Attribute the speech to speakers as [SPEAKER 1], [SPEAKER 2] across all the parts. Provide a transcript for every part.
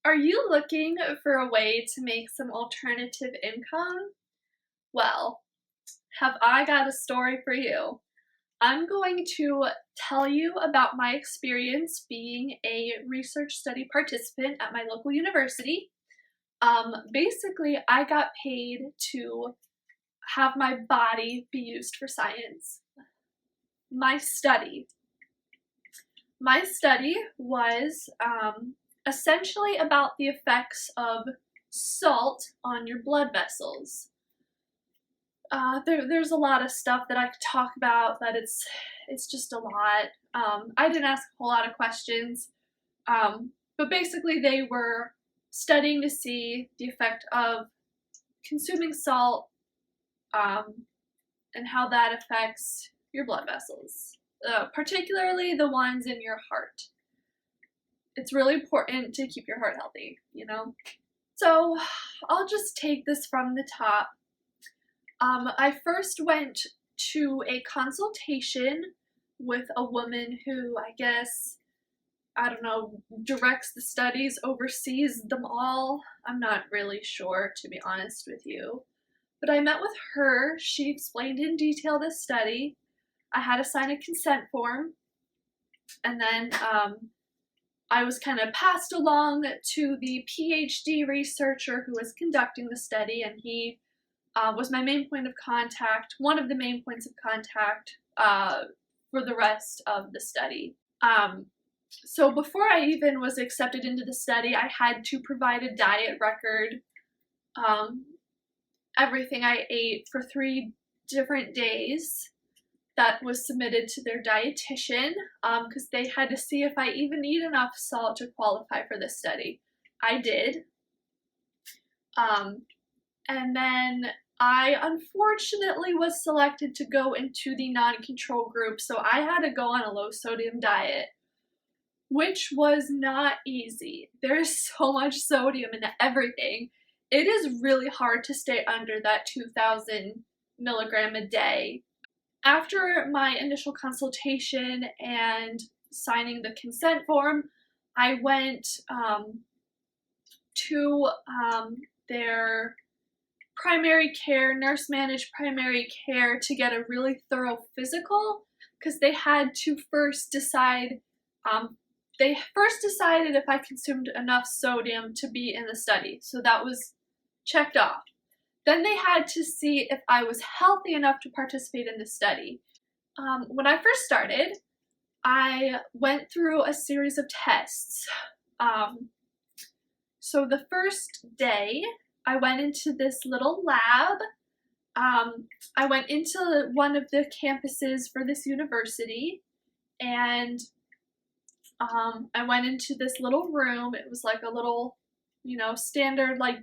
[SPEAKER 1] Are you looking for a way to make some alternative income? Well, have I got a story for you. I'm going to tell you about my experience being a research study participant at my local university. Basically, I got paid to have my body be used for science. My study was essentially about the effects of salt on your blood vessels. There's a lot of stuff that I could talk about, but it's just a lot. I didn't ask a whole lot of questions, but basically they were studying to see the effect of consuming salt and how that affects your blood vessels, particularly the ones in your heart. It's really important to keep your heart healthy, you know? So I'll just take this from the top. I first went to a consultation with a woman who, I guess, I don't know, directs the studies, oversees them all. I'm not really sure, to be honest with you. But I met with her. She explained in detail this study. I had to sign a consent form. And then I was kind of passed along to the PhD researcher who was conducting the study, and he was my main point of contact, one of the main points of contact for the rest of the study. So before I even was accepted into the study, I had to provide a diet record, everything I ate for 3 different days. That was submitted to their dietitian because they had to see if I even eat enough salt to qualify for this study. I did. And then I unfortunately was selected to go into the non-control group, so I had to go on a low sodium diet, which was not easy. There is so much sodium in everything. It is really hard to stay under that 2,000 milligram a day. After my initial consultation and signing the consent form, I went to their primary care, nurse-managed primary care to get a really thorough physical because they had to first decide, they first decided if I consumed enough sodium to be in the study. So that was checked off. Then they had to see if I was healthy enough to participate in the study. When I first started, I went through a series of tests. So the first day, I went into this little lab. I went into one of the campuses for this university, and I went into this little room. It was like a little, standard, like,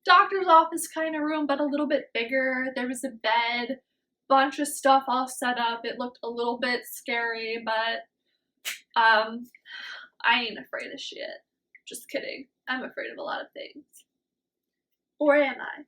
[SPEAKER 1] doctor's office kind of room, but a little bit bigger. There was a bed, bunch of stuff all set up. It looked a little bit scary, but I ain't afraid of shit. Just kidding. I'm afraid of a lot of things. Or am I?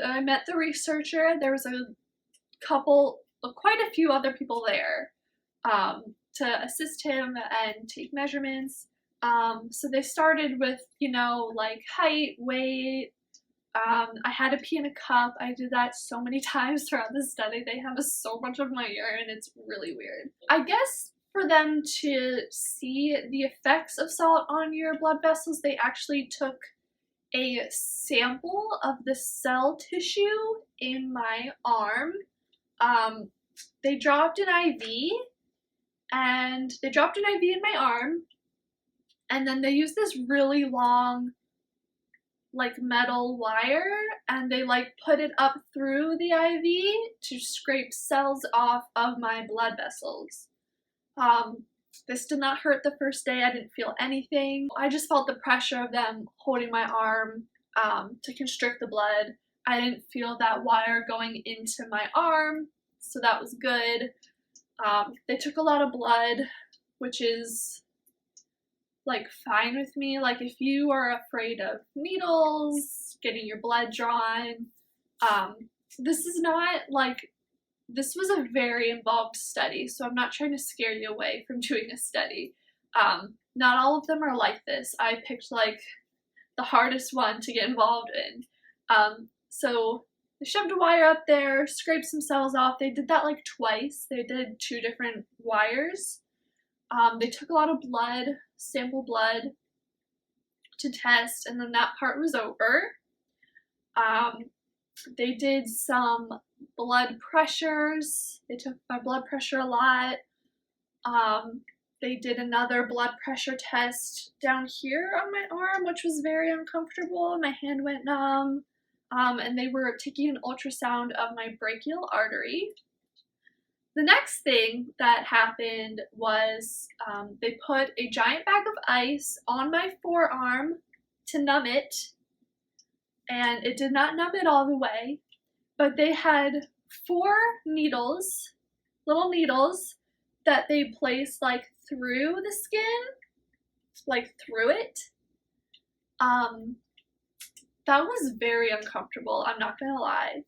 [SPEAKER 1] I met the researcher. There was a couple quite a few other people there to assist him and take measurements. So they started with, you know, like height, weight. I had to pee in a cup. I did that so many times throughout the study. They have so much of my urine. It's really weird. I guess for them to see the effects of salt on your blood vessels, they actually took a sample of the cell tissue in my arm. They dropped an IV, and they dropped an IV in my arm, and then they used this really long, like, metal wire, and they, like, put it up through the IV to scrape cells off of my blood vessels. This did not hurt the first day. I didn't feel anything. I just felt the pressure of them holding my arm to constrict the blood. I didn't feel that wire going into my arm, so that was good. They took a lot of blood, which is, like, fine with me. Like, if you are afraid of needles, getting your blood drawn, this is not, like, this was a very involved study, so I'm not trying to scare you away from doing a study. Not all of them are like this. I picked, like, the hardest one to get involved in. So they shoved a wire up there, scraped some cells off. They did that, like, twice. They did 2 different wires. They took a lot of blood, sample blood, to test, and then that part was over. They did some blood pressures. They took my blood pressure a lot. They did another blood pressure test down here on my arm, which was very uncomfortable. My hand went numb. And they were taking an ultrasound of my brachial artery. The next thing that happened was they put a giant bag of ice on my forearm to numb it, and it did not numb it all the way, but they had 4 needles, little needles, that they placed, like, through the skin, like, through it. That was very uncomfortable, I'm not gonna lie.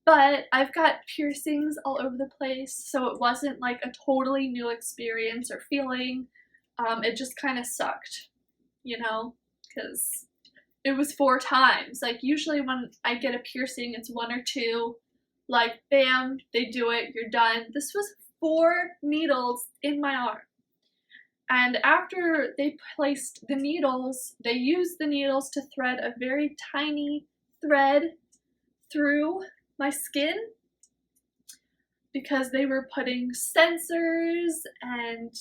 [SPEAKER 1] But I've got piercings all over the place, so it wasn't, like, a totally new experience or feeling. It just kind of sucked, you know, because it was 4 times. Like, usually when I get a piercing, it's 1 or 2. Like, bam, they do it, you're done. This was 4 needles in my arm. And after they placed the needles, they used the needles to thread a very tiny thread through my skin, because they were putting sensors and,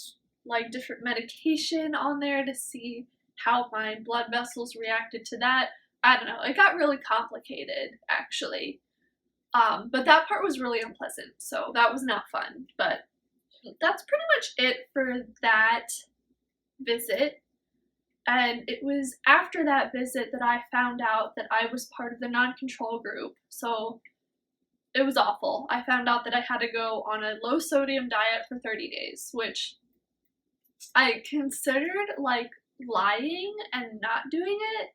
[SPEAKER 1] like, different medication on there to see how my blood vessels reacted to that. I don't know, it got really complicated, actually. But that part was really unpleasant, so that was not fun. But that's pretty much it for that visit. And it was after that visit that I found out that I was part of the non-control group. So it was awful. I found out that I had to go on a low sodium diet for 30 days, which I considered, like, lying and not doing it,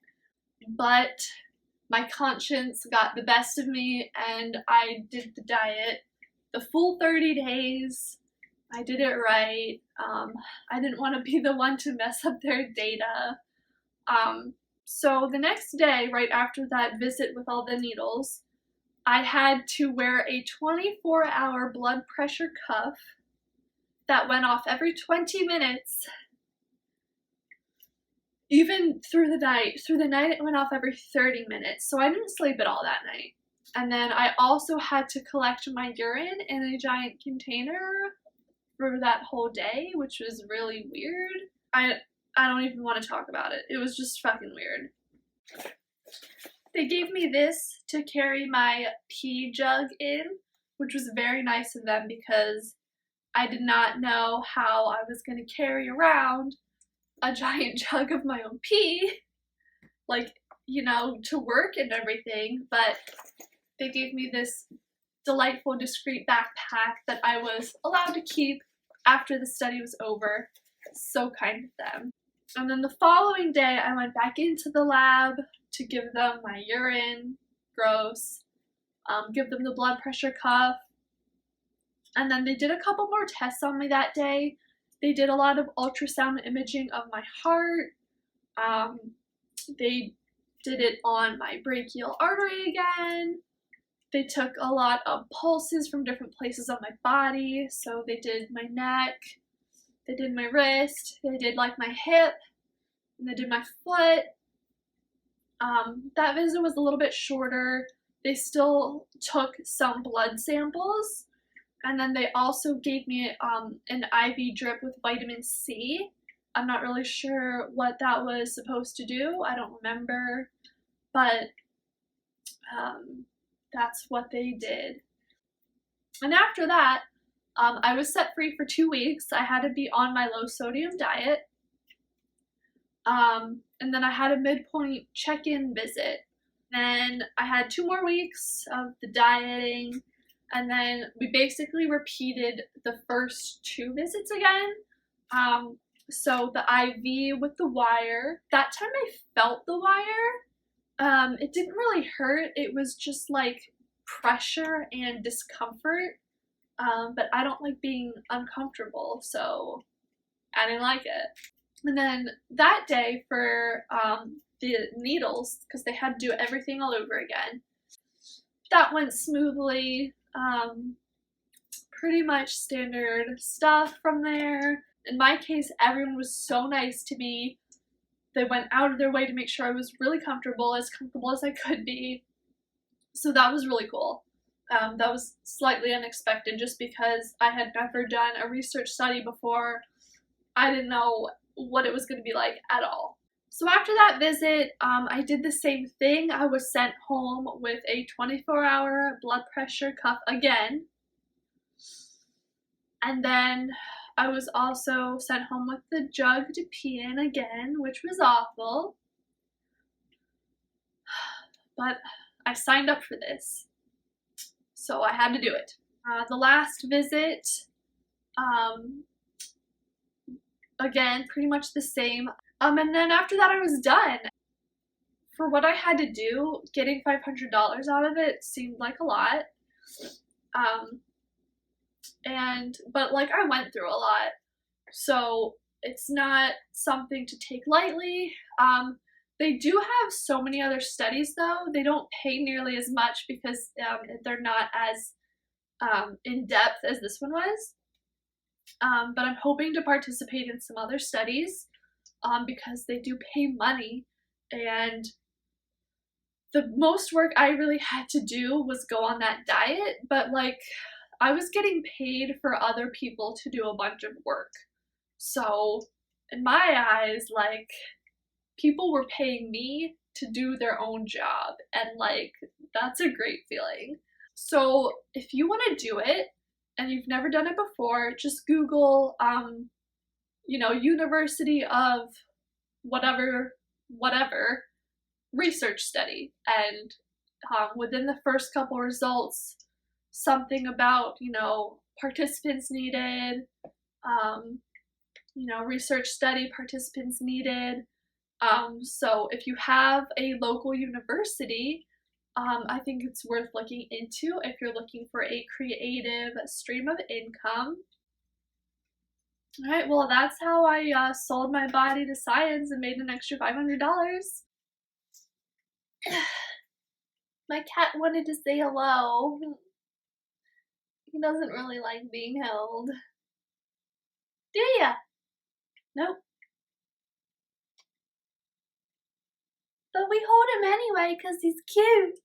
[SPEAKER 1] but my conscience got the best of me and I did the diet the full 30 days. I did it right. I didn't want to be the one to mess up their data. So the next day, right after that visit with all the needles, I had to wear a 24-hour blood pressure cuff that went off every 20 minutes. Even through the night. Through the night, it went off every 30 minutes. So I didn't sleep at all that night. And then I also had to collect my urine in a giant container for that whole day, which was really weird. I don't even want to talk about it. It was just fucking weird. They gave me this to carry my pee jug in, which was very nice of them because I did not know how I was going to carry around a giant jug of my own pee, like, you know, to work and everything, but they gave me this delightful, discreet backpack that I was allowed to keep after the study was over. So kind of them. And then the following day, I went back into the lab to give them my urine, gross, give them the blood pressure cuff, And then they did a couple more tests on me that day. They did a lot of ultrasound imaging of my heart. They did it on my brachial artery again. They took a lot of pulses from different places on my body. So they did my neck, they did my wrist, they did like my hip, and they did my foot. That visit was a little bit shorter. They still took some blood samples, and then they also gave me an IV drip with vitamin C. I'm not really sure what that was supposed to do. I don't remember, but that's what they did. And after that, I was set free for 2 weeks. I had to be on my low sodium diet. And then I had a midpoint check-in visit. Then I had 2 more weeks of the dieting, and then we basically repeated the first 2 visits again. So the IV with the wire, that time I felt the wire. It didn't really hurt. It was just like pressure and discomfort. But I don't like being uncomfortable, so I didn't like it. And then that day for the needles, because they had to do everything all over again, that went smoothly. Pretty much standard stuff from there. In my case, everyone was so nice to me. They went out of their way to make sure I was really comfortable as I could be. So that was really cool. That was slightly unexpected just because I had never done a research study before. I didn't know what it was going to be like at all. So after that visit, I did the same thing. I was sent home with a 24-hour blood pressure cuff again. And then I was also sent home with the jug to pee in again, which was awful. But I signed up for this, so I had to do it. The last visit, again, pretty much the same. And then after that, I was done. For what I had to do, getting $500 out of it seemed like a lot. But like I went through a lot, so it's not something to take lightly. They do have so many other studies though. They don't pay nearly as much because they're not as in depth as this one was. But I'm hoping to participate in some other studies because they do pay money, and the most work I really had to do was go on that diet, but like I was getting paid for other people to do a bunch of work. So in my eyes, like people were paying me to do their own job, and like that's a great feeling. So if you want to do it and you've never done it before, just Google University of whatever research study, and within the first couple results, something about participants needed, research study participants needed. So if you have a local university, I think it's worth looking into if you're looking for a creative stream of income. Alright, well that's how I sold my body to science and made an extra $500. My cat wanted to say hello. He doesn't really like being held. Do ya? Nope. But we hold him anyway because he's cute.